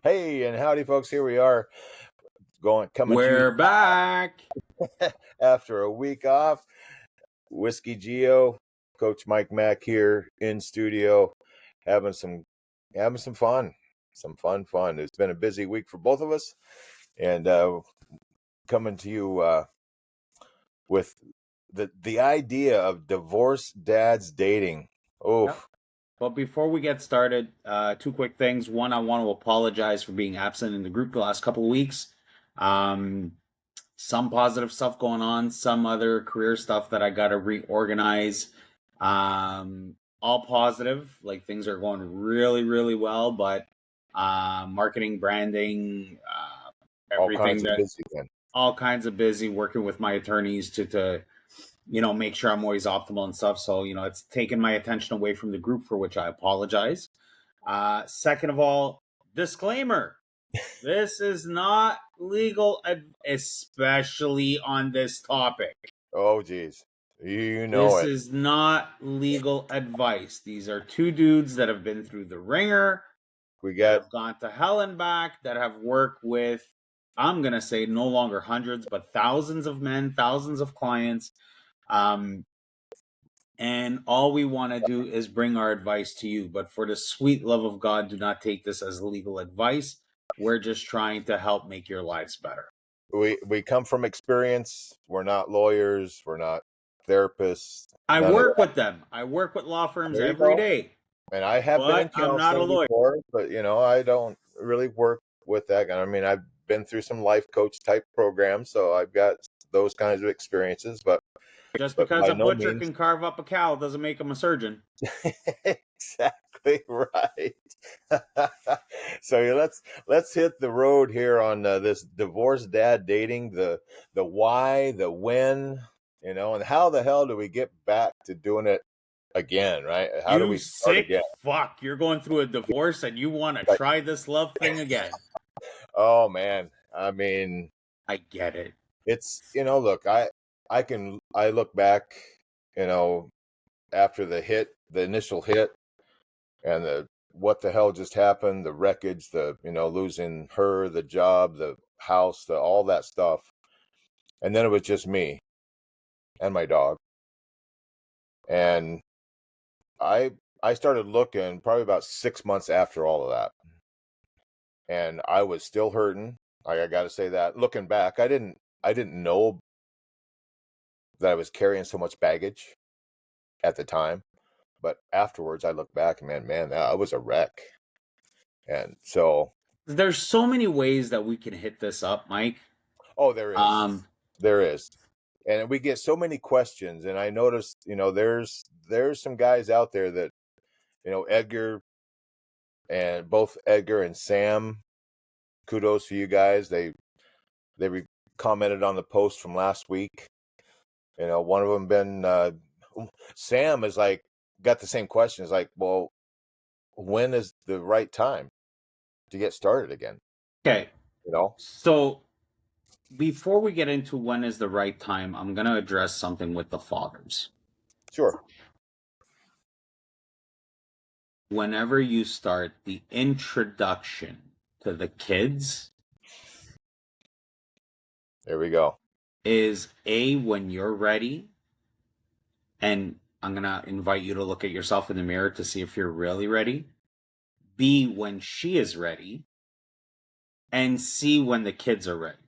Hey, and howdy, folks. Here we are, coming to We're you back. after a week off. Whisky Geo, Coach Mike Mack here in studio, having some fun, fun. It's been a busy week for both of us, and coming to you with the idea of divorced dads dating. Oh. Yep. But before we get started, two quick things. One, I want to apologize for being absent in the group the last couple of weeks. Some positive stuff going on, some other career stuff that I got to reorganize. All positive, like things are going really, really well, but marketing, branding, everything all kinds of busy working with my attorneys to make sure I'm always optimal and stuff. So, it's taken my attention away from the group, for which I apologize. Second of all, disclaimer. This is not legal, especially on this topic. Oh, geez. This is not legal advice. These are two dudes that have been through the ringer. That have gone to hell and back, that have worked with, I'm going to say no longer hundreds, but thousands of men, thousands of clients. And all we want to do is bring our advice to you. But for the sweet love of God, do not take this as legal advice. We're just trying to help make your lives better. We come from experience. We're not lawyers. We're not therapists. I work with them. I work with law firms every day. And I have been in counseling I'm not a lawyer. before, but I don't really work with that. I mean, I've been through some life coach type programs, so I've got those kinds of experiences. But just because a butcher can carve up a cow doesn't make him a surgeon. Exactly right. So let's hit the road here on this divorced dad dating. The why, the when, and how the hell do we get back to doing it again, right? How do we start again? Fuck, you're going through a divorce and you want to try this love thing again. Oh man, I mean, I get it. It's look, I look back, after the initial hit, and the what the hell just happened, the wreckage, the losing her, the job, the house, all that stuff, and then it was just me and my dog, and I started looking probably about 6 months after all of that, and I was still hurting. I got to say that looking back, I didn't know that I was carrying so much baggage at the time, but afterwards I look back and man, I was a wreck. And so there's so many ways that we can hit this up, Mike. Oh, there is. There is. And we get so many questions, and I noticed, there's some guys out there that, Edgar, and both Edgar and Sam, kudos to you guys. They commented on the post from last week. One of them Sam is like, got the same question. It's like, well, when is the right time to get started again? Okay. So before we get into when is the right time, I'm going to address something with the fathers. Sure. Whenever you start the introduction to the kids, there we go, is when you're ready, and I'm going to invite you to look at yourself in the mirror to see if you're really ready. B, when she is ready. And C, when the kids are ready.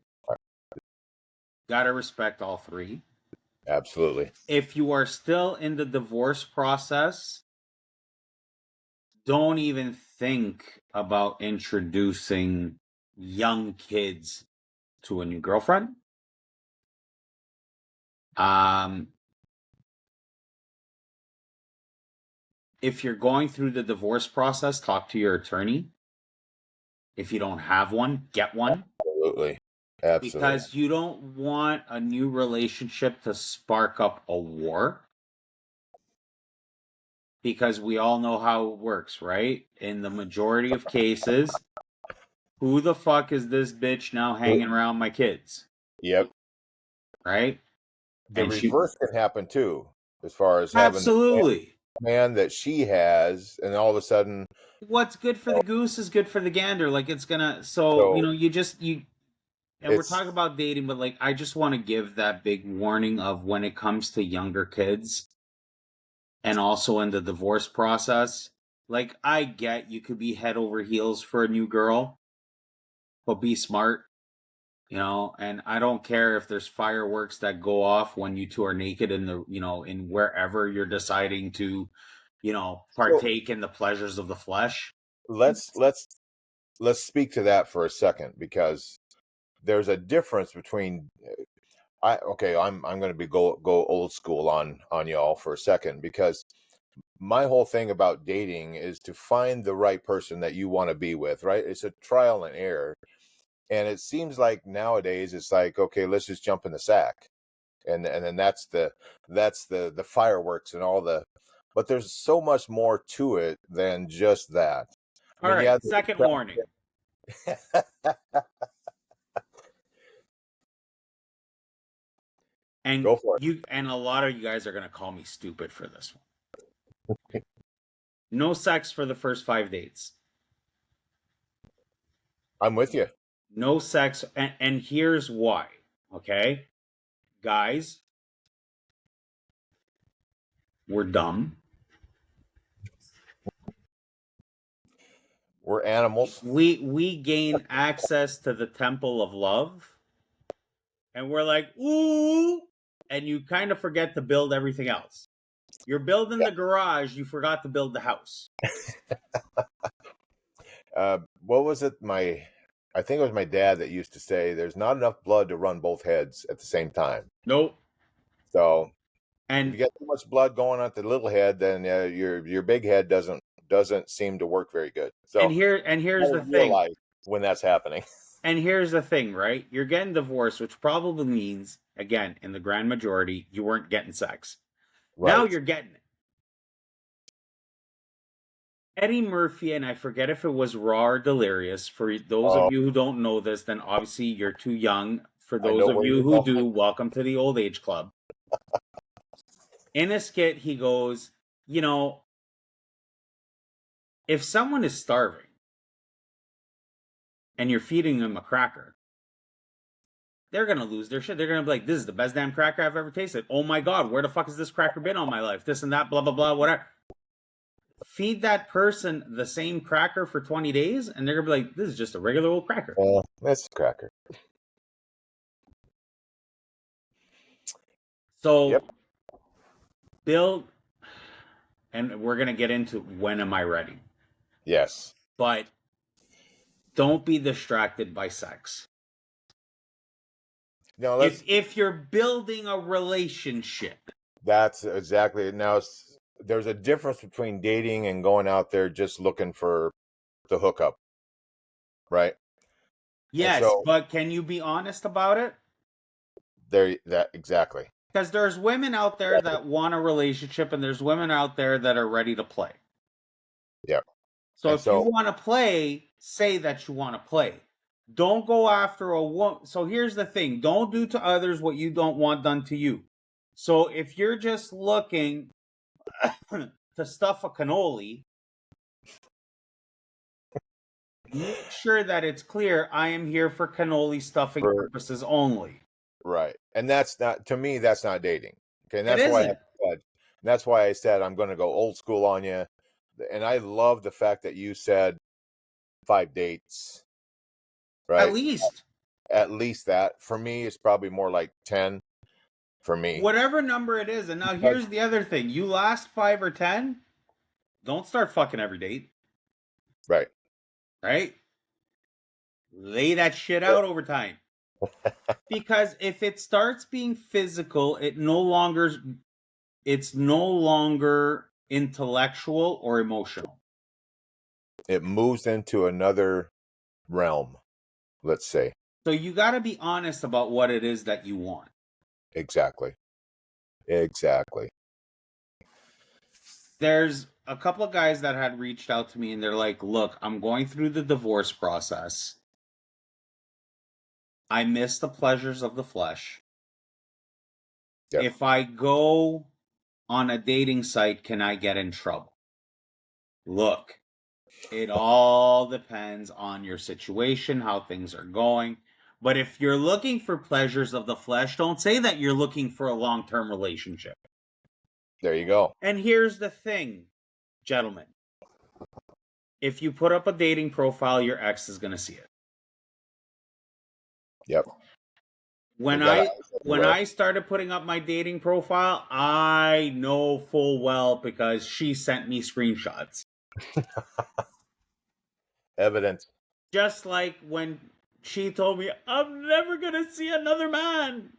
Gotta respect all three. Absolutely. If you are still in the divorce process, don't even think about introducing young kids to a new girlfriend. If you're going through the divorce process, talk to your attorney. If you don't have one, get one. Absolutely. Because you don't want a new relationship to spark up a war. Because we all know how it works, right? In the majority of cases, who the fuck is this bitch now hanging around my kids? Yep. Right? The reverse can happen too, as far as having absolutely the man that she has, and all of a sudden what's good for the goose is good for the gander. Like it's gonna. So So you. And we're it's talking about dating, but like I just want to give that big warning of when it comes to younger kids and also in the divorce process. Like I get you could be head over heels for a new girl, but be smart, and I don't care if there's fireworks that go off when you two are naked in in wherever you're deciding to, so partake in the pleasures of the flesh. let's let's let's speak to that for a second because there's a difference between I'm going to be go old school on y'all for a second because my whole thing about dating is to find the right person that you want to be with, right? It's a trial and error. And it seems like nowadays it's like, okay, let's just jump in the sack. And then that's the fireworks and all the but there's so much more to it than just that. I All mean, right, yeah, second warning. And go for it. a lot of you guys are going to call me stupid for this one. No sex for the first 5 dates. I'm with you. No sex, and here's why. Okay, guys, we're dumb. We're animals. We gain access to the temple of love, and we're like, ooh, and you kind of forget to build everything else. You're building Yeah. the garage, you forgot to build the house. What was it? I think it was my dad that used to say, "There's not enough blood to run both heads at the same time." Nope. So if And you get too much blood going on the little head, then your big head doesn't seem to work very good. So here's I the thing. realize when that's happening. And here's the thing, right? You're getting divorced, which probably means, again, in the grand majority, you weren't getting sex. Now Right. you're getting it. Eddie Murphy, and I forget if it was Raw or Delirious. For those of Oh, you who don't know this, then obviously you're too young. For I those know of where you you're who going. do, welcome to the old age club. In a skit, he goes, if someone is starving and you're feeding them a cracker, they're going to lose their shit. They're going to be like, this is the best damn cracker I've ever tasted. Oh my God, where the fuck has this cracker been all my life? This and that, blah, blah, blah, whatever. Feed that person the same cracker for 20 days, and they're going to be like, this is just a regular old cracker. That's a cracker. So, Yep. build, and we're going to get into when am I ready. Yes. But don't be distracted by sex. No, If you're building a relationship, that's exactly it. Now there's a difference between dating and going out there just looking for the hookup, right? And yes, so but can you be honest about it? there that exactly. Because there's women out there that want a relationship, and there's women out there that are ready to play. Yeah. So And if you so want to play, say that you want to play. Don't go after a woman. So here's the thing: don't do to others what you don't want done to you. So if you're just looking to stuff a cannoli, make sure that it's clear I am here for cannoli stuffing for purposes only. right. And that's not to me, that's not dating. Okay. And It isn't. that's why I said I'm gonna go old school on you. And I love the fact that you said 5 dates, At right? least. At least that. For me, it's probably more like 10 for me. Whatever number it is. And now Because here's the other thing. You last 5 or 10, don't start fucking every date. right. Right? Lay that shit Sure. out over time. Because if it starts being physical, it's no longer intellectual or emotional. It moves into another realm, let's say. So you got to be honest about what it is that you want. Exactly. Exactly. There's a couple of guys that had reached out to me and they're like, "Look, I'm going through the divorce process. I miss the pleasures of the flesh. Yep. If I go on a dating site, can I get in trouble?" Look, It all depends on your situation, how things are going. But if you're looking for pleasures of the flesh, don't say that you're looking for a long-term relationship. There you go. And here's the thing, gentlemen. If you put up a dating profile, your ex is going to see it. Yep. When We got I started putting up my dating profile, I know full well because she sent me screenshots. evidence. Just like when she told me I'm never going to see another man.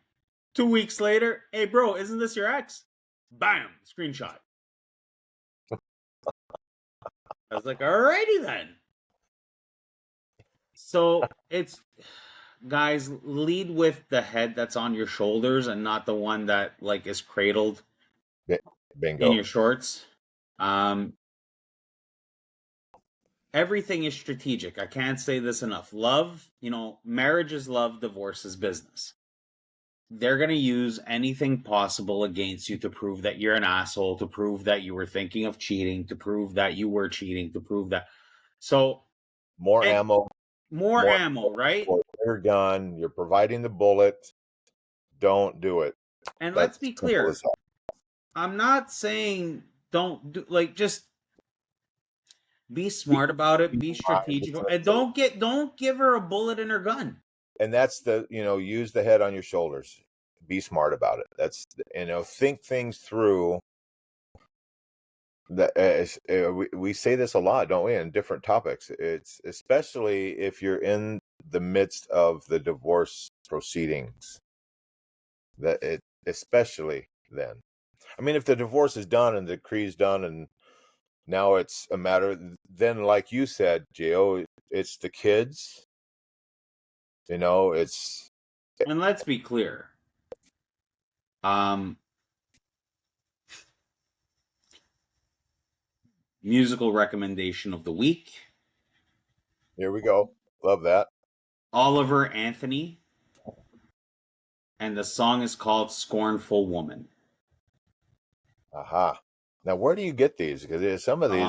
2 weeks later, hey bro, isn't this your ex? Bam, screenshot. I was like, alrighty then. So it's, guys, lead with the head that's on your shoulders and not the one that like is cradled Bingo. in your shorts. Everything is strategic. I can't say this enough. Love, marriage is love, divorce is business. They're going to use anything possible against you to prove that you're an asshole, to prove that you were thinking of cheating, to prove that you were cheating, to prove that. So, more ammo. More ammo, right? Your gun. You're providing the bullet. Don't do it. And let's be clear. I'm not saying don't do, like, just be smart about it, be strategic, and don't give her a bullet in her gun. And that's use the head on your shoulders. Be smart about it. That's, think things through. We say this a lot, don't we, in different topics. It's especially if you're in the midst of the divorce proceedings. Especially then. I mean, if the divorce is done and the decree's done and now it's a matter, then like you said, Gio, it's the kids. It's. And let's be clear. Musical recommendation of the week. Here we go. Love that. Oliver Anthony. And the song is called Scornful Woman. Aha. Now, where do you get these? Because some of these,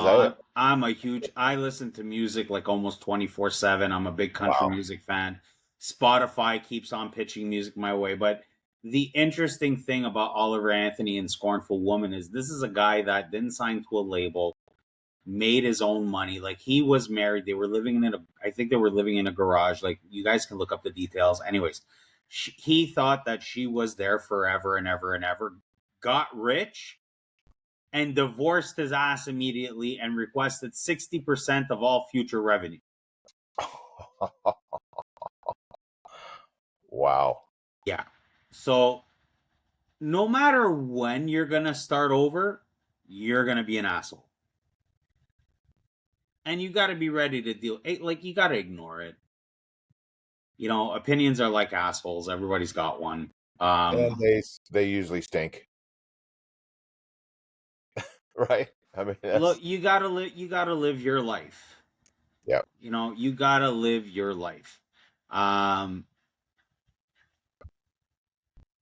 I listen to music like almost 24/7. I'm a big country music fan. Spotify keeps on pitching music my way. But the interesting thing about Oliver Anthony and Scornful Woman is this is a guy that didn't sign to a label, made his own money. Like, he was married. I think they were living in a garage. Like, you guys can look up the details. Anyways, he thought that she was there forever and ever and ever, got rich, and divorced his ass immediately and requested 60% of all future revenue. Wow. Yeah. So no matter when you're going to start over, you're going to be an asshole. And you got to be ready to deal. Like, you got to ignore it. Opinions are like assholes. Everybody's got one. And they usually stink. Right? I mean, look, you gotta live your life. Yeah. You gotta live your life.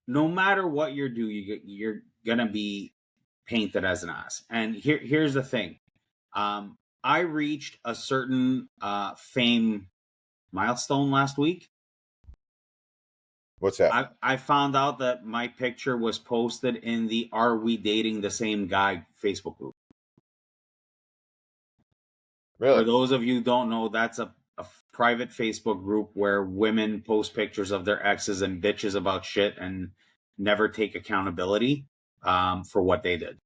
No matter what you do, you're gonna be painted as an ass. And here's the thing. I reached a certain fame milestone last week. What's that? I found out that my picture was posted in the "Are We Dating the Same Guy" Facebook group. Really? For those of you who don't know, that's a private Facebook group where women post pictures of their exes and bitches about shit and never take accountability for what they did.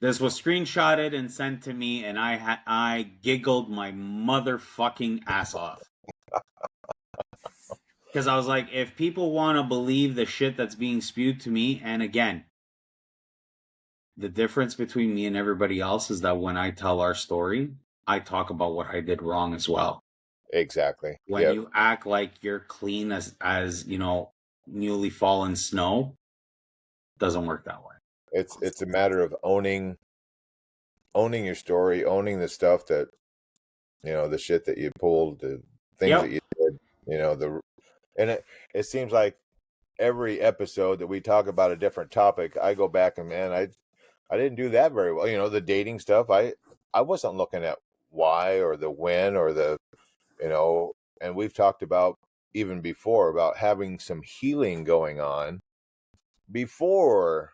This was screenshotted and sent to me, and I giggled my motherfucking ass off. Because I was like, if people want to believe the shit that's being spewed to me, and again, the difference between me and everybody else is that when I tell our story, I talk about what I did wrong as well. Exactly. When you act like you're clean as newly fallen snow, doesn't work that way. It's a matter of owning your story, owning the stuff that the shit that you pulled, the things that you did, and it seems like every episode that we talk about a different topic, I go back and, man, I didn't do that very well. The dating stuff, I wasn't looking at why or the when or the, and we've talked about even before about having some healing going on before.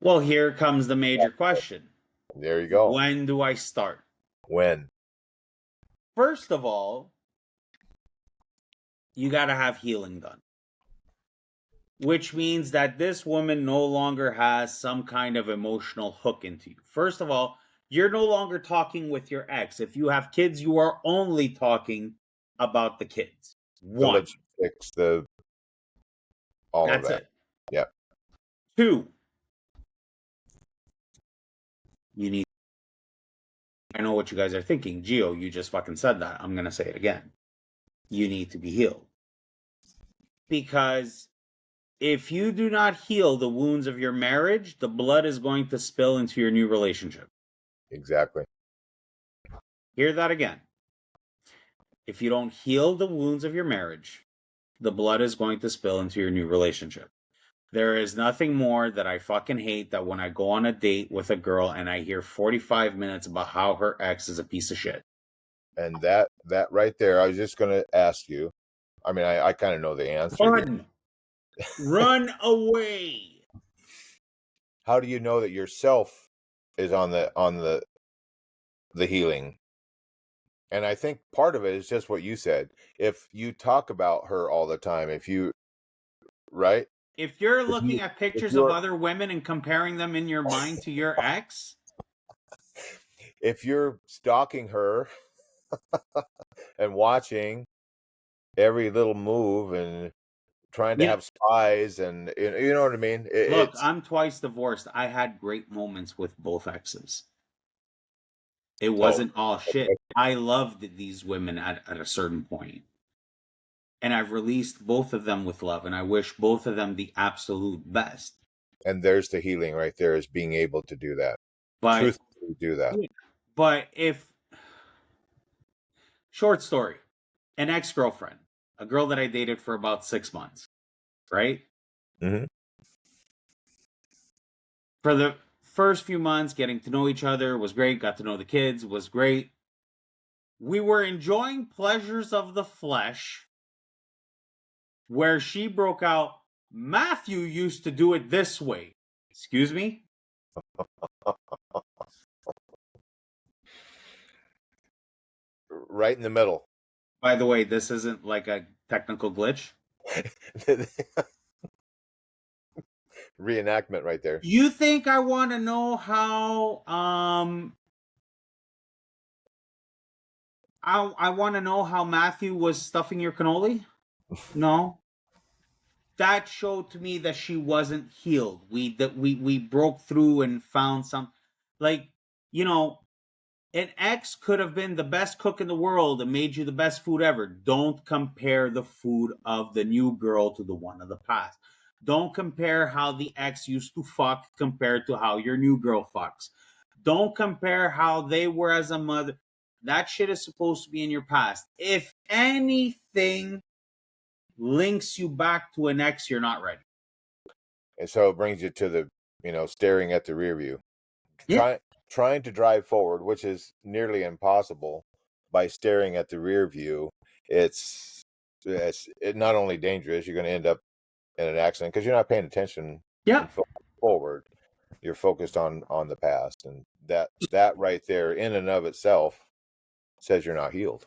Well, here comes the major question. There you go. When do I start? When? First of all, you got to have healing done, which means that this woman no longer has some kind of emotional hook into you. First of all, you're no longer talking with your ex. If you have kids, you are only talking about the kids. So One, let's fix all of that's that. it. Yeah. Two, you need, I know what you guys are thinking. Gio, you just fucking said that. I'm going to say it again. You need to be healed. Because if you do not heal the wounds of your marriage, the blood is going to spill into your new relationship. Exactly. Hear that again. If you don't heal the wounds of your marriage, the blood is going to spill into your new relationship. There is nothing more that I fucking hate that when I go on a date with a girl and I hear 45 minutes about how her ex is a piece of shit. And that right there, I was just going to ask you. I mean, I kind of know the answer here. Run away. How do you know that yourself is on the healing? And I think part of it is just what you said. If you talk about her all the time, right? If you're If looking you at if pictures of you're other women and comparing them in your mind to your ex, if you're stalking her and watching every little move and trying to you know, have spies and you know what I mean? look, It's I'm twice divorced. I had great moments with both exes. It oh, wasn't all shit. okay. I loved these women at a certain point. And I've released both of them with love, and I wish both of them the absolute best. And there's the healing right there, is being able to do that. But Truthfully do that. if short story, an ex-girlfriend, a girl that I dated for about 6 months, right? Hmm. For the first few months, getting to know each other was great, got to know the kids was great. We were enjoying pleasures of the flesh where she broke out, Matthew used to do it this way. Excuse me? Right in the middle. By the way, this isn't like a technical glitch. Reenactment right there. You think I want to know how I want to know how Matthew was stuffing your cannoli? No. That showed to me that she wasn't healed. We broke through and found some, like, you know, an ex could have been the best cook in the world and made you the best food ever. Don't compare the food of the new girl to the one of the past. Don't compare how the ex used to fuck compared to how your new girl fucks. Don't compare how they were as a mother. That shit is supposed to be in your past. If anything links you back to an ex, you're not ready. And so it brings you to the, staring at the rear view. Yeah. Trying to drive forward, which is nearly impossible by staring at the rear view. It's not only dangerous, you're going to end up in an accident because you're not paying attention Yeah. and forward. You're focused on the past, and that right there in and of itself says you're not healed.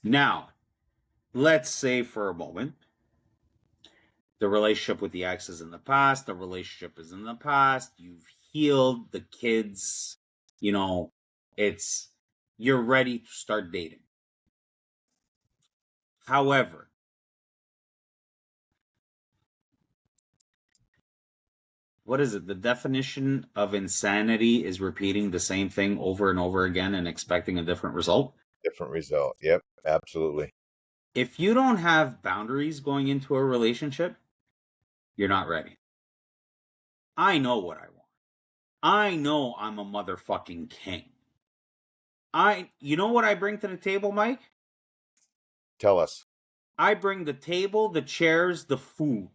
Now, let's say for a moment the relationship with the ex is in the past, the relationship is in the past, you've healed the kids, you know, it's you're ready to start dating. However, what is it? The definition of insanity is repeating the same thing over and over again and expecting a different result. Different result. Yep, absolutely. If you don't have boundaries going into a relationship, you're not ready. I know what I want. I know I'm a motherfucking king. You know what I bring to the table, Mike? Tell us. I bring the table, the chairs, the food.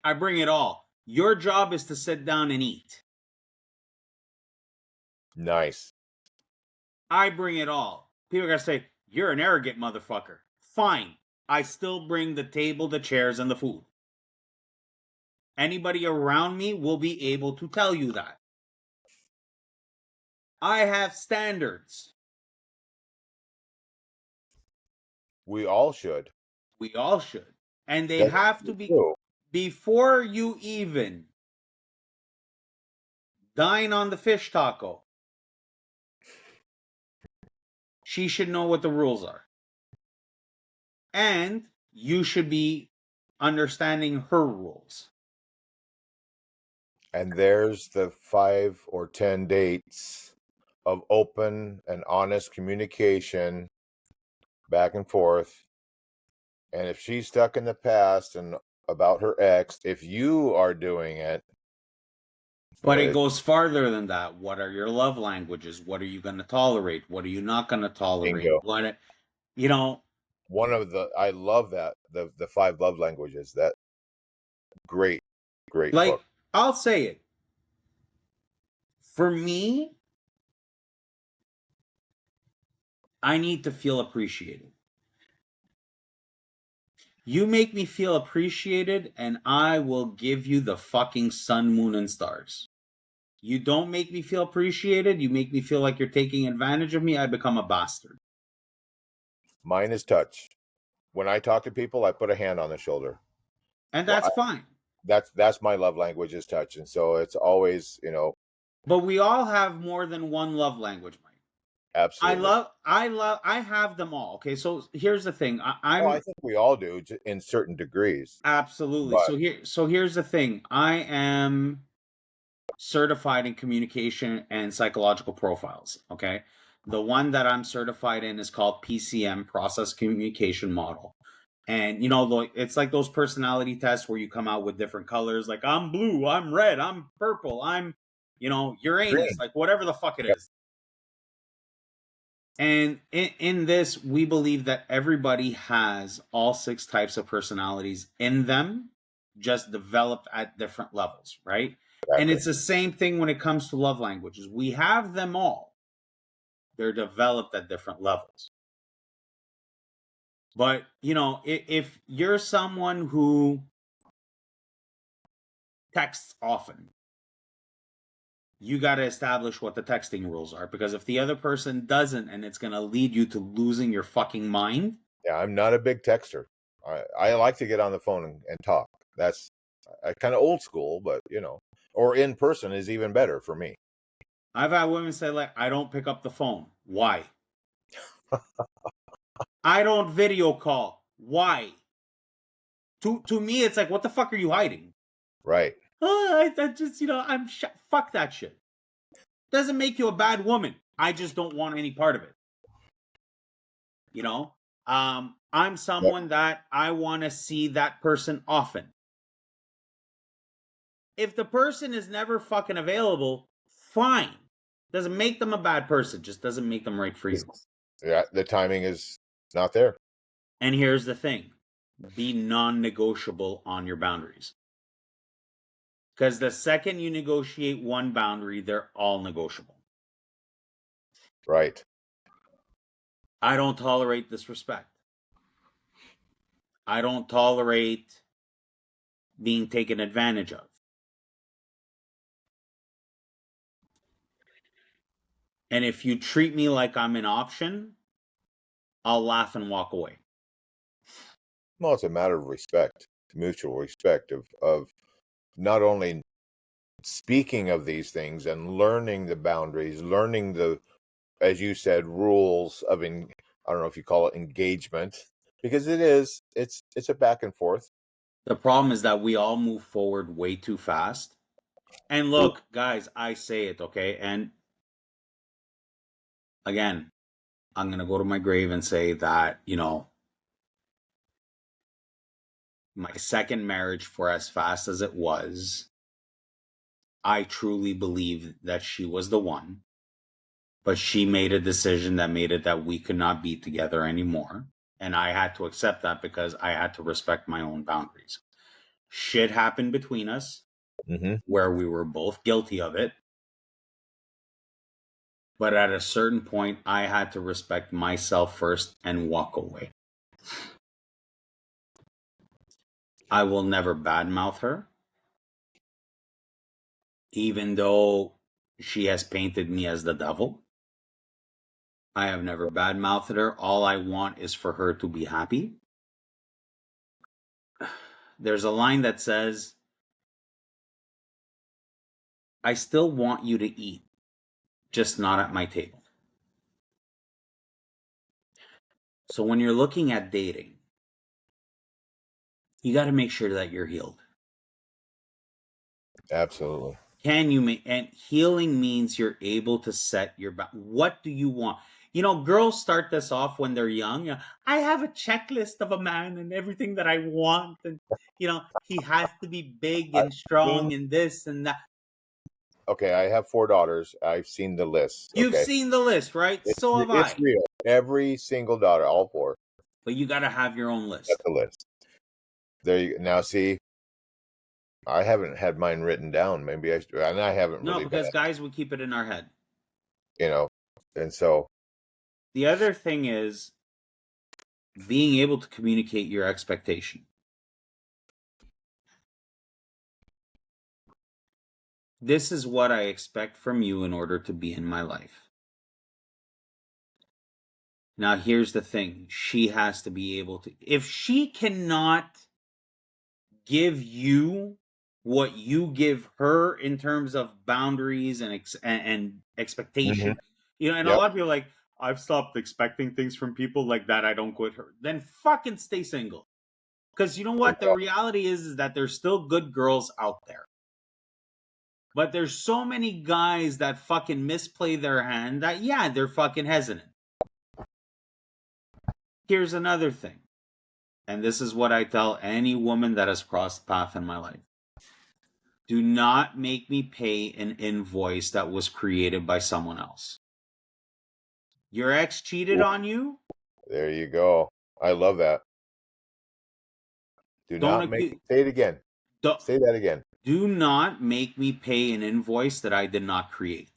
I bring it all. Your job is to sit down and eat. Nice. I bring it all. People are going to say, you're an arrogant motherfucker. Fine. I still bring the table, the chairs, and the food. Anybody around me will be able to tell you that. I have standards. We all should. We all should. And they That's have to be, true. before you even dine on the fish taco, she should know what the rules are. And you should be understanding her rules. And there's the 5 or 10 dates of open and honest communication back and forth. And if she's stuck in the past and about her ex, if you are doing it, But it goes farther than that. What are your love languages? What are you going to tolerate? What are you not going to tolerate? bingo. What, you know, One of the I love that the 5 love languages. That great book. like, I'll say it. For me, I need to feel appreciated. You make me feel appreciated, and I will give you the fucking sun, moon, and stars. You don't make me feel appreciated. You make me feel like you're taking advantage of me. I become a bastard. Mine is touch. When I talk to people, I put a hand on the shoulder. And Well, that's fine. that's my love language is touch, and so it's always, But we all have more than one love language, Mike. absolutely. I have them all. Okay, so here's the thing. Well, I I'm think we all do in certain degrees, absolutely. but So here's the thing. I am certified in communication and psychological profiles. Okay, the one that I'm certified in is called PCM, Process Communication Model. And it's like those personality tests where you come out with different colors, like I'm blue, I'm red, I'm purple, I'm Uranus, green. like whatever the fuck it Yep. is. And in this, we believe that everybody has all 6 types of personalities in them, just developed at different levels, right? And Exactly. it's the same thing when it comes to love languages. We have them all. They're developed at different levels. But, if you're someone who texts often, you got to establish what the texting rules are, because if the other person doesn't, and it's going to lead you to losing your fucking mind. Yeah, I'm not a big texter. I like to get on the phone and talk. That's kind of old school, but or in person is even better for me. I've had women say, like, I don't pick up the phone. Why? I don't video call. Why? To me, it's like, what the fuck are you hiding? Right. Oh, I just, fuck that shit. Doesn't make you a bad woman. I just don't want any part of it. I'm Yep. someone that I want to see that person often. If the person is never fucking available, fine. Doesn't make them a bad person. Just doesn't make them right for you. Yeah, the timing is not there. And here's the thing. Be non-negotiable on your boundaries. Because the second you negotiate one boundary, they're all negotiable. Right. I don't tolerate disrespect. I don't tolerate being taken advantage of. And if you treat me like I'm an option, I'll laugh and walk away. Well, it's a matter of respect, mutual respect of not only speaking of these things and learning the boundaries, learning the, as you said, rules of I don't know if you call it engagement, because it's a back and forth. The problem is that we all move forward way too fast. And look, guys, I say it, okay? And again, I'm going to go to my grave and say that, my second marriage, for as fast as it was, I truly believe that she was the one. But she made a decision that made it that we could not be together anymore. And I had to accept that because I had to respect my own boundaries. Shit happened between us Mm-hmm. where we were both guilty of it. But at a certain point, I had to respect myself first and walk away. I will never badmouth her, even though she has painted me as the devil. I have never badmouthed her. All I want is for her to be happy. There's a line that says, I still want you to eat, just not at my table. So when you're looking at dating, you got to make sure that you're healed. Absolutely. Can you make, and healing means you're able to set your what do you want? You know, girls start this off when they're young. I have a checklist of a man and everything that I want, and he has to be big I've and strong seen, and this and that. okay, I have 4 daughters. I've seen the list. You've Okay. seen the list, right? So have It's I. real. Every single daughter, all 4, But you got to have your own got list. the list. There you now see, I haven't had mine written down. Maybe and I haven't No, really been, because guys would keep it in our head. you know, and so The other thing is being able to communicate your expectation. This is what I expect from you in order to be in my life. Now, here's the thing. She has to be able to, if she cannot give you what you give her in terms of boundaries and mhm, expectation, and a yep, lot of people are like, I've stopped expecting things from people like that. I don't quit her. Then fucking stay single. Because you know what? The exactly, reality is that there's still good girls out there. But there's so many guys that fucking misplay their hand that, yeah, they're fucking hesitant. Here's another thing. And this is what I tell any woman that has crossed path in my life. Do not make me pay an invoice that was created by someone else. Your ex cheated on you? there you go. I love that. Do Don't not make accuse. say it again. Do, Say that again. do not make me pay an invoice that I did not create.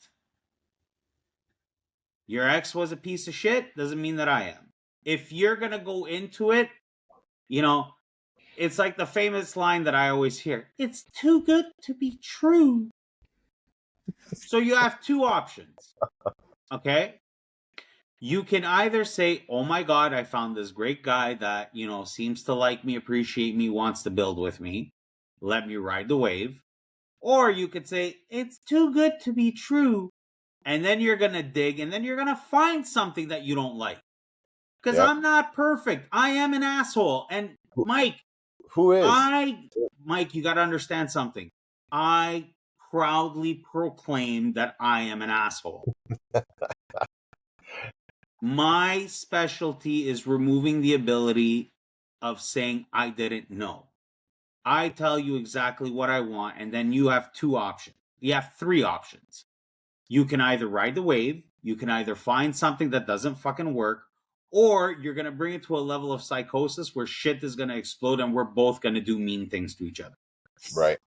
Your ex was a piece of shit, doesn't mean that I am. If you're going to go into it, you know, it's like the famous line that I always hear. It's too good to be true. So you have 2 options. Okay? You can either say, "Oh my god, I found this great guy that, seems to like me, appreciate me, wants to build with me. Let me ride the wave." Or you could say, "It's too good to be true." And then you're going to dig and then you're going to find something that you don't like. Because Yep. I'm not perfect. I am an asshole. And Who, Mike, who is? Mike, you got to understand something. I proudly proclaim that I am an asshole. My specialty is removing the ability of saying I didn't know. I tell you exactly what I want, and then you have 2 options. You have 3 options. You can either ride the wave, you can either find something that doesn't fucking work, or you're going to bring it to a level of psychosis where shit is going to explode and we're both going to do mean things to each other. Right.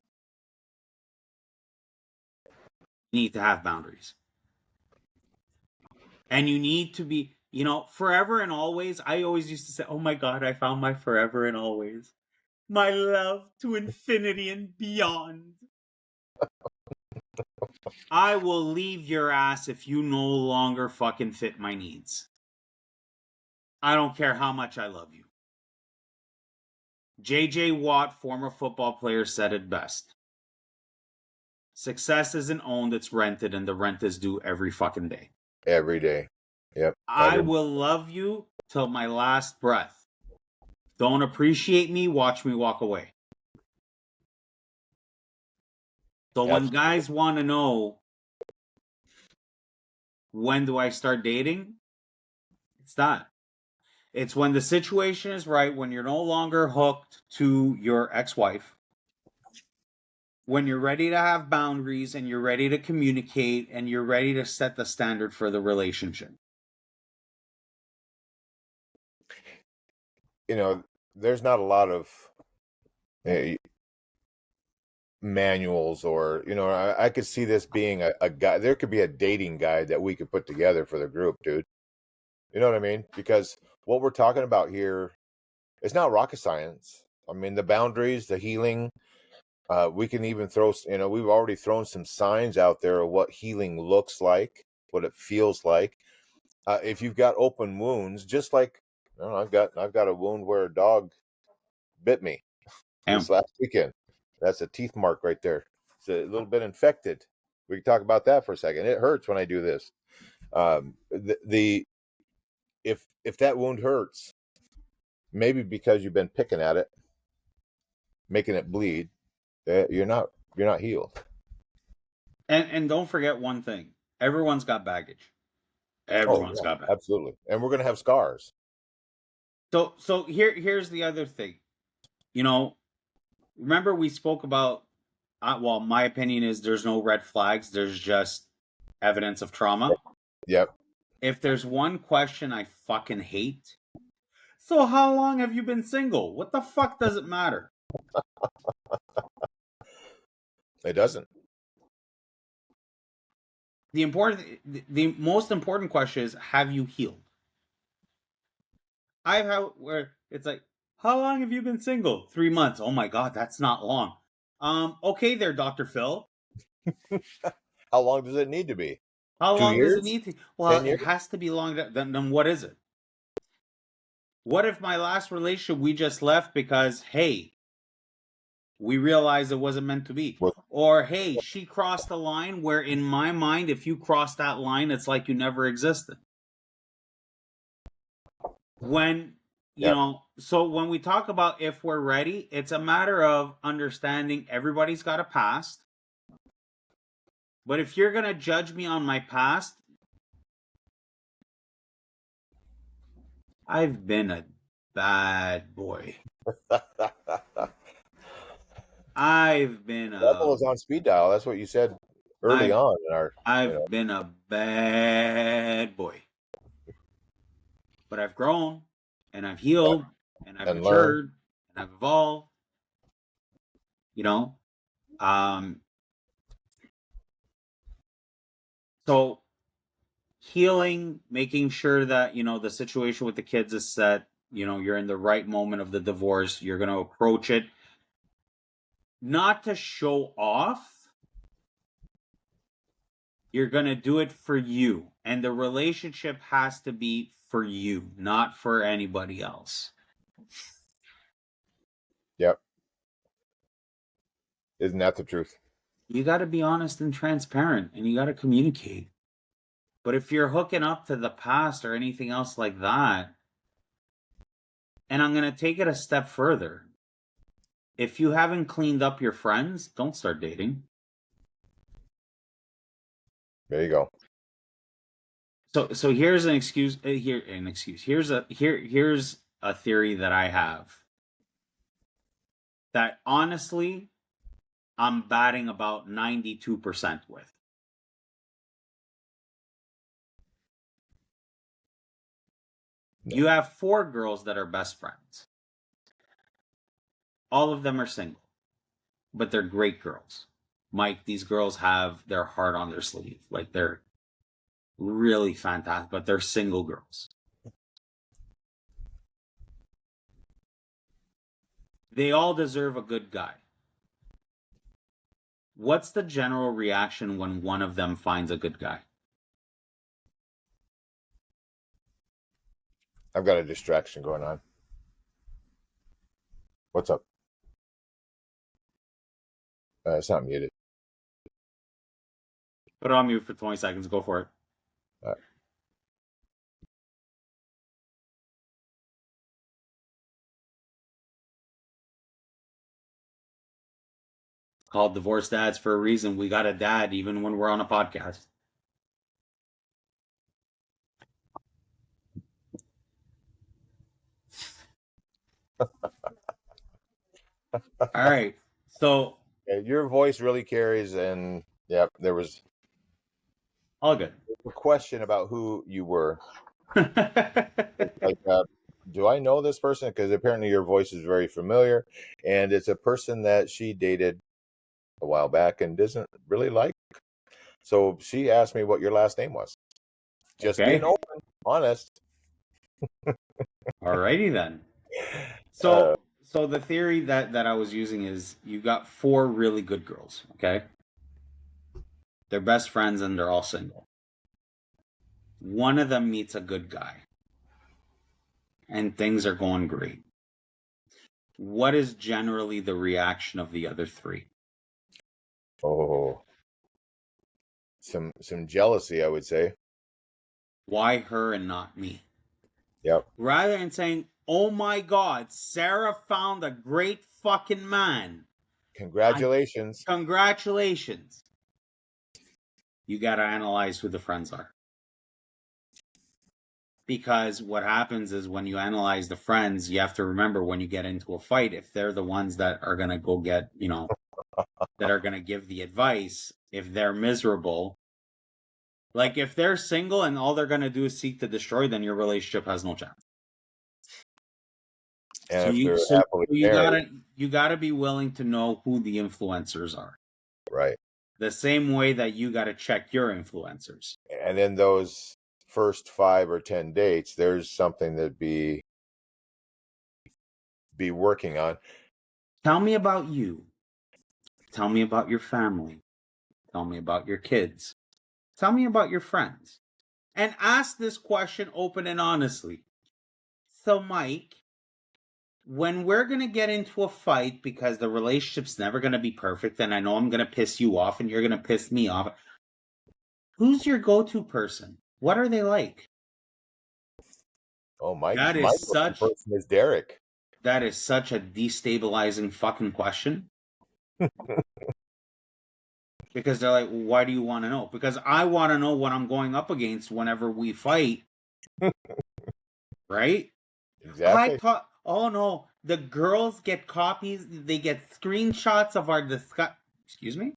You need to have boundaries. And you need to be, forever and always. I always used to say, oh my God, I found my forever and always. My love to infinity and beyond. I will leave your ass if you no longer fucking fit my needs. I don't care how much I love you. J.J. Watt, former football player, said it best. Success isn't owned, it's rented, and the rent is due every fucking day. Every day. Yep. I will love you till my last breath. Don't appreciate me, watch me walk away. So when Absolutely. guys want to know, when do I start dating? It's not. It's when the situation is right, when you're no longer hooked to your ex-wife, when you're ready to have boundaries and you're ready to communicate and you're ready to set the standard for the relationship. There's not a lot of, uh, manuals, or I could see this being a guide. There could be a dating guide that we could put together for the group, dude. You know what I mean? Because what we're talking about here, it's not rocket science. I mean, the boundaries, the healing. We can even throw, we've already thrown some signs out there of what healing looks like, what it feels like. If you've got open wounds, just like, I've got a wound where a dog bit me this last weekend. That's a teeth mark right there. It's a little bit infected. We can talk about that for a second. It hurts when I do this. If that wound hurts, maybe because you've been picking at it, making it bleed, you're not healed. And don't forget one thing. Everyone's got baggage. Oh Everyone's yeah, got baggage. absolutely. And we're gonna have scars. So here's the other thing. Remember we spoke about well, my opinion is there's no red flags, there's just evidence of trauma. Yep. If there's one question I fucking hate, so how long have you been single? What the fuck does it matter? It doesn't. The most important question is, have you healed? I've had where it's like, how long have you been single? 3 months. Oh my god, that's not long. Okay there, Dr. Phil. How long does it need to be? How 2 long does it years? need to? Well, 10 it years? has to be long. Then what is it? What if my last relationship we just left because, hey, we realized it wasn't meant to be? Well, Or, hey, she crossed the line where in my mind, if you cross that line, it's like you never existed. When, yep. So when we talk about if we're ready, it's a matter of understanding everybody's got a past. But if you're going to judge me on my past, I've been a bad boy. I've been Level is on speed dial. That's what you said early on in our. I've been a bad boy. But I've grown and I've healed and I've And learn. matured and I've evolved. Um so healing, making sure that, the situation with the kids is set, you're in the right moment of the divorce, you're going to approach it not to show off. You're going to do it for you. And the relationship has to be for you, not for anybody else. Yep. Isn't that the truth? You got to be honest and transparent, and you got to communicate. But if you're hooking up to the past or anything else like that, and I'm going to take it a step further. If you haven't cleaned up your friends, don't start dating. There you go. So here's an excuse. Here's a theory that I have that honestly I'm batting about 92% with. No. You have 4 girls that are best friends. All of them are single, but they're great girls. Mike, these girls have their heart on their sleeve. Like, they're really fantastic, but they're single girls. They all deserve a good guy. What's the general reaction when one of them finds a good guy? I've got a distraction going on. What's up? It's not muted. Put it on mute for 20 seconds. Go for it. Called Divorce Dads for a reason. We got a dad even when we're on a podcast. All right. So your voice really carries, and there was all good. A question about who you were. Like, do I know this person? Because apparently your voice is very familiar, and it's a person that she dated a while back and doesn't really like. So she asked me what your last name was. Just being Okay. open, honest. Alrighty then. Uh, So the theory that I was using is you got four really good girls, okay? They're best friends and they're all single. One of them meets a good guy and things are going great. What is generally the reaction of the other three? oh, some jealousy, I would say. Why her and not me? Yep. Rather than saying, "Oh my God, Sarah found a great fucking man. I Congratulations. congratulations." You got to analyze who the friends are. Because what happens is when you analyze the friends, you have to remember when you get into a fight, if they're the ones that are going to go get, that are going to give the advice, if they're miserable, like if they're single and all they're going to do is seek to destroy, then your relationship has no chance. And So if you they're so happily you married, gotta be willing to know who the influencers are. right. The same way that you gotta check your influencers. And in those first 5 or 10 dates, there's something to be working on. Tell me about you. Tell me about your family. Tell me about your kids. Tell me about your friends. And ask this question open and honestly. So, Mike, when we're going to get into a fight because the relationship's never going to be perfect, and I know I'm going to piss you off and you're going to piss me off, who's your go to person? What are they like? Oh, my That my is go-to such person is Derek. that is such a destabilizing fucking question. Because they're like, well, why do you want to know? Because I want to know what I'm going up against whenever we fight, right? Exactly. Oh no, the girls get copies, they get screenshots of our discuss. Excuse me?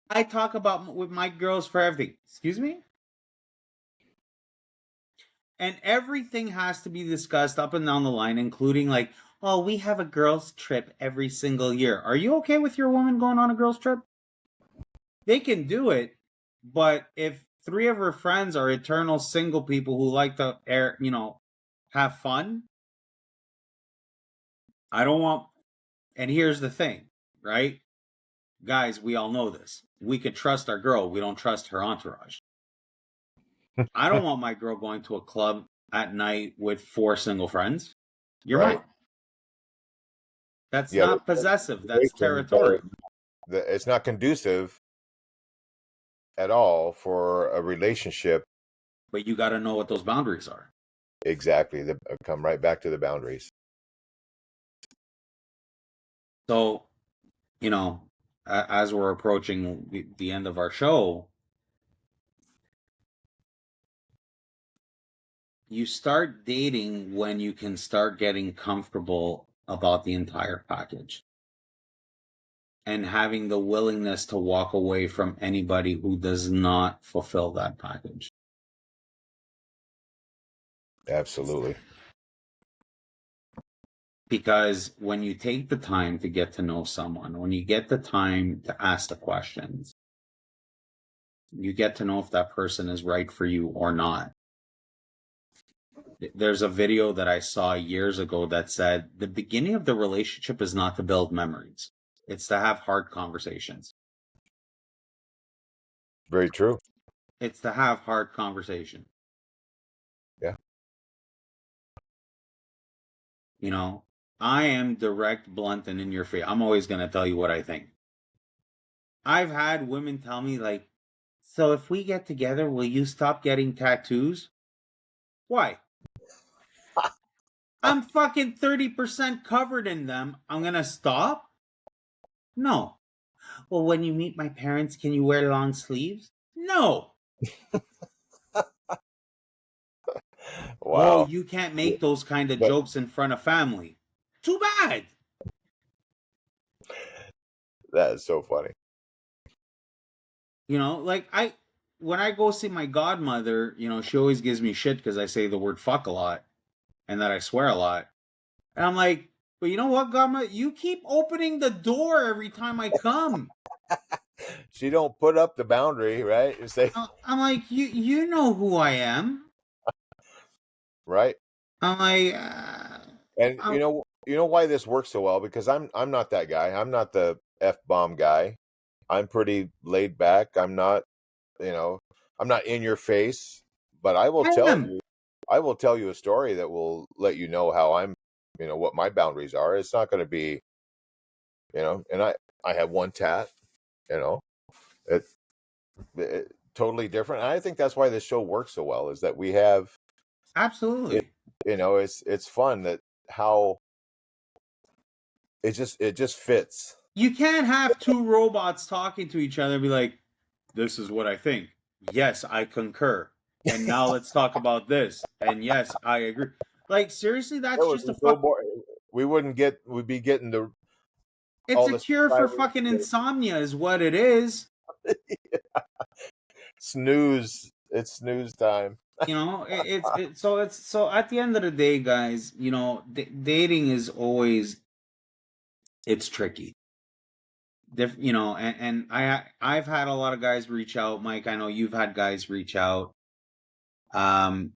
I talk about with my girls for everything. Excuse me? And everything has to be discussed up and down the line, including like, oh, we have a girls' trip every single year. Are you okay with your woman going on a girls' trip? They can do it, but if three of her friends are eternal single people who like to have fun, I don't want. And here's the thing, right? Guys, we all know this. We could trust our girl, we don't trust her entourage. I don't want my girl going to a club at night with four single friends. You're Right. mine. That's Yeah, not possessive, that's situations are, territorial. it's not conducive at all for a relationship. But you got to know what those boundaries are. Exactly. Come right back to the boundaries. So, as we're approaching the end of our show, you start dating when you can start getting comfortable about the entire package and having the willingness to walk away from anybody who does not fulfill that package. Absolutely. Because when you take the time to get to know someone, when you get the time to ask the questions, you get to know if that person is right for you or not. There's a video that I saw years ago that said the beginning of the relationship is not to build memories. It's to have hard conversations. Very true. It's to have hard conversation. Yeah. I am direct, blunt, and in your face. I'm always going to tell you what I think. I've had women tell me, like, so if we get together, will you stop getting tattoos? Why? I'm fucking 30% covered in them. I'm going to stop? No. Well, when you meet my parents, can you wear long sleeves? No. Oh, Wow. you can't make those kind of But jokes in front of family. Too bad. that is so funny. Like when I go see my godmother, she always gives me shit because I say the word fuck a lot and that I swear a lot. And I'm like, But you know what, Gamma? You keep opening the door every time I come. She don't put up the boundary, right? You say, I'm like, you know who I am. right? I'm like, And I'm, you know why this works so well? Because I'm not that guy. I'm not the F bomb guy. I'm pretty laid back. I'm not, you know, I'm not in your face, but I am. I will tell you a story that will let you know how I'm, what my boundaries are. It's not going to be, and I have one tat, you know, it, totally different. And I think that's why this show works so well is that we have it, Absolutely. it's fun that how it just fits. You can't have two robots talking to each other and be like, this is what I think. Yes, I concur. And now let's talk about this. And yes, I agree. Like, seriously, It that's would just be a so fuck. boring. We'd be getting It's all a this cure for fucking insomnia, is what it is. snooze. It's snooze time. So at the end of the day, guys, dating is always it's tricky. And I've had a lot of guys reach out, Mike. I know you've had guys reach out. Um,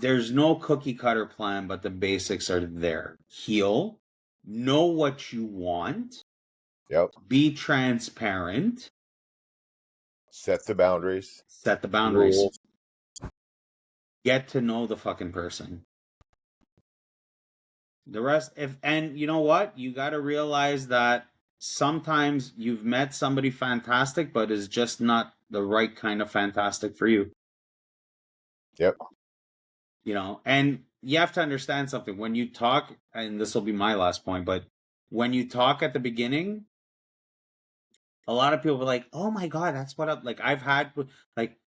there's no cookie cutter plan, but the basics are there. Heal, know what you want, Yep. be transparent, Set the boundaries. set the boundaries, Rules. get to know the fucking person. The rest, if and you know what, you got to realize that sometimes you've met somebody fantastic, but is just not the right kind of fantastic for you. Yep. And you have to understand something when you talk, and this will be my last point, but when you talk at the beginning, a lot of people were like, "Oh my god, that's what up." Like I've had, like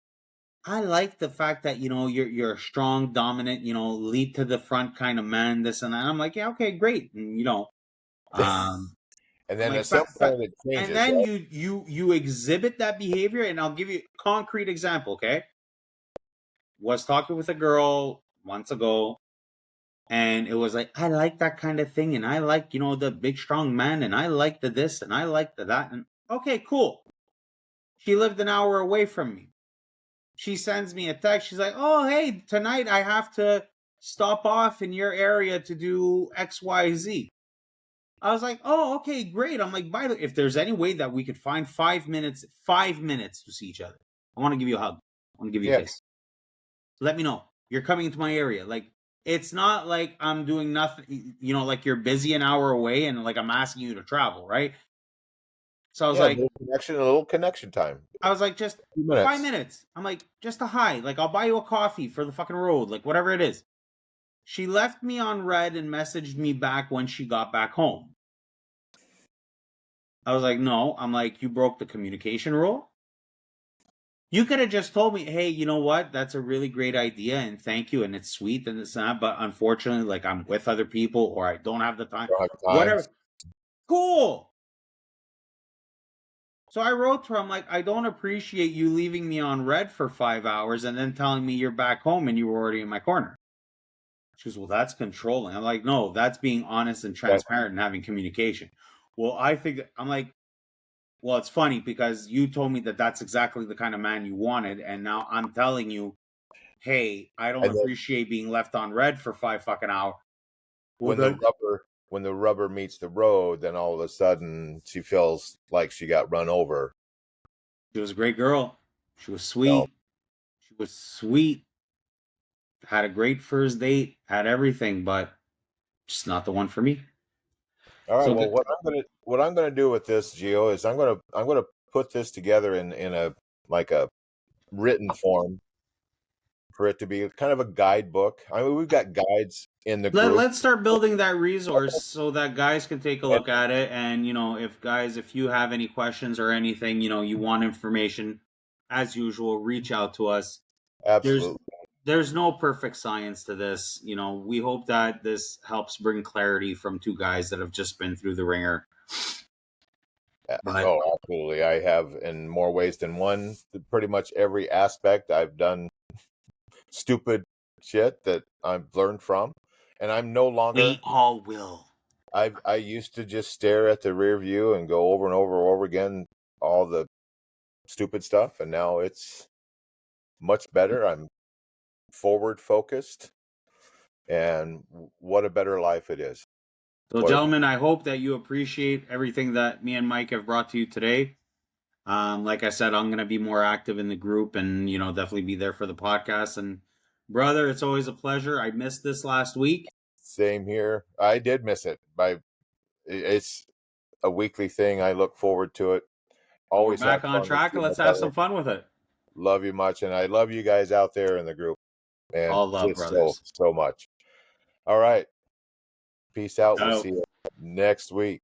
I like the fact that you're a strong, dominant, lead to the front kind of man, this and that. I'm like, yeah, okay, great, and um, And I'm then like, at some point it and changes, then right? you exhibit that behavior, and I'll give you a concrete example. Okay, was talking with a girl months ago, and it was like I like that kind of thing, and I like the big strong man, and I like the this, and I like the that, and okay, cool. She lived an hour away from me. She sends me a text. She's like, "Oh, hey, tonight I have to stop off in your area to do XYZ." I was like, "Oh, okay, great." I'm like, "By the way, if there's any way that we could find 5 minutes to see each other, I want to give you a hug. I want to give you a Yeah. kiss. Let me know. You're coming into my area. Like, it's not like I'm doing nothing, like you're busy an hour away and like I'm asking you to travel, right?" So Yeah, a little connection time. I was like, just 5 2 minutes. minutes. I'm like, just a hi. Like, I'll buy you a coffee for the fucking road, like whatever it is. She left me on red and messaged me back when she got back home. I was like, no. I'm like, you broke the communication rule. You could have just told me, hey, you know what? That's a really great idea and thank you. And it's sweet and it's not. But unfortunately, like I'm with other people or I don't have the time. Don't have time. Whatever. Cool. So I wrote to her, I'm like, I don't appreciate you leaving me on red for 5 hours and then telling me you're back home and you were already in my corner. She goes, well, that's controlling. I'm like, no, that's being honest and Yeah. transparent and having communication. Well, I think, I'm like, well, it's funny because you told me that that's exactly the kind of man you wanted. And now I'm telling you, hey, I don't And then appreciate being left on red for 5 fucking hours. Well, when the rubber meets the road, then all of a sudden she feels like she got run over. she was a great girl. She was No. sweet. She was sweet. Had a great first date. Had everything, but just not the one for me. All right. So Well, what I'm gonna do with this, Gio, is I'm gonna put this together in a like a written form for it to be kind of a guidebook. I mean, we've got guides in the group, let's start building that resource so that guys can take a and look at it. And if you have any questions or anything, you want information, as usual, reach out to us. There's absolutely, there's no perfect science to this. We hope that this helps bring clarity from two guys that have just been through the ringer. But absolutely, I have in more ways than one. Pretty much every aspect I've done stupid shit that I've learned from, And I'm no longer. We all will. I used to just stare at the rear view and go over and over and over again all the stupid stuff, and now it's much better. I'm forward focused, and what a better life it is. So, What a, gentlemen, I hope that you appreciate everything that me and Mike have brought to you today. Like I said, I'm going to be more active in the group and, definitely be there for the podcast. And brother, it's always a pleasure. I missed this last week. Same here. I did miss it. It's a weekly thing. I look forward to it. But we're Always have back on fun with track and you, my let's have brother. some fun with it. Love you much, and I love you guys out there in the group, and All love, just so brothers. so much. All right, peace out. We'll Ciao. see you next week.